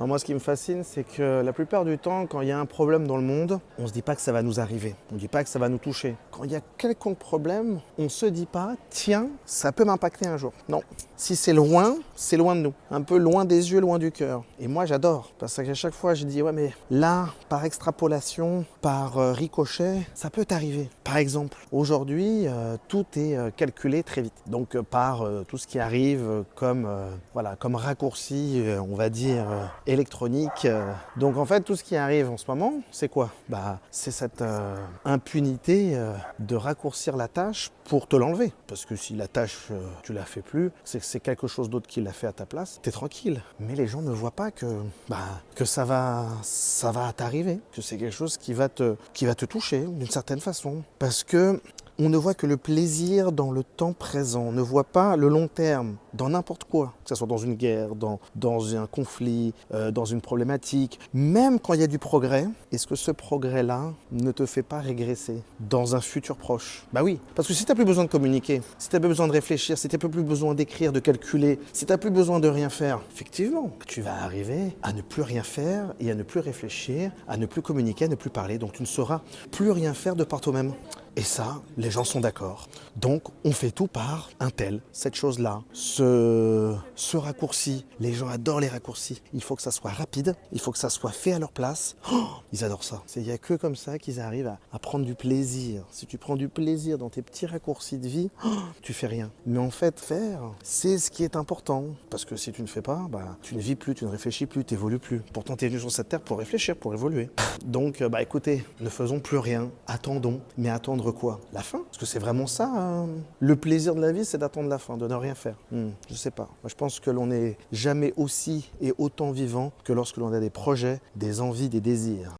Non, moi, ce qui me fascine, c'est que la plupart du temps, quand il y a un problème dans le monde, on ne se dit pas que ça va nous arriver. On ne dit pas que ça va nous toucher. Quand il y a quelconque problème, on ne se dit pas, tiens, ça peut m'impacter un jour. Non. Si c'est loin de nous. Un peu loin des yeux, loin du cœur. Et moi, j'adore. Parce qu'à chaque fois, je dis, ouais, mais là, par extrapolation, par ricochet, ça peut t'arriver. Par exemple, aujourd'hui, tout est calculé très vite. Donc, par tout ce qui arrive comme raccourci, on va dire, électronique. Donc, en fait, tout ce qui arrive en ce moment, c'est quoi? C'est cette impunité de raccourcir la tâche pour te l'enlever. Parce que si la tâche, tu la fais plus, c'est que c'est quelque chose d'autre qui l'a fait à ta place, t'es tranquille. Mais les gens ne voient pas que ça va t'arriver, que c'est quelque chose qui va te toucher d'une certaine façon. Parce que on ne voit que le plaisir dans le temps présent, on ne voit pas le long terme, dans n'importe quoi, que ce soit dans une guerre, dans un conflit, dans une problématique, même quand il y a du progrès, est-ce que ce progrès-là ne te fait pas régresser dans un futur proche? Bah oui, parce que si tu n'as plus besoin de communiquer, si tu n'as plus besoin de réfléchir, si tu n'as plus besoin d'écrire, de calculer, si tu n'as plus besoin de rien faire, effectivement, tu vas arriver à ne plus rien faire et à ne plus réfléchir, à ne plus communiquer, à ne plus parler, donc tu ne sauras plus rien faire de par toi-même. Et ça, les gens sont d'accord. Donc, on fait tout par un tel, cette chose-là, ce raccourci. Les gens adorent les raccourcis. Il faut que ça soit rapide, il faut que ça soit fait à leur place. Oh, ils adorent ça. Il n'y a que comme ça qu'ils arrivent à prendre du plaisir. Si tu prends du plaisir dans tes petits raccourcis de vie, tu fais rien. Mais en fait, faire, c'est ce qui est important. Parce que si tu ne fais pas, tu ne vis plus, tu ne réfléchis plus, tu n'évolues plus. Pourtant, tu es venu sur cette terre pour réfléchir, pour évoluer. Donc, écoutez, ne faisons plus rien. Attendons, mais attendre quoi? La fin? Parce que c'est vraiment ça, hein. Le plaisir de la vie, c'est d'attendre la fin, de ne rien faire. Je sais pas. Moi, je pense que l'on n'est jamais aussi et autant vivant que lorsque l'on a des projets, des envies, des désirs.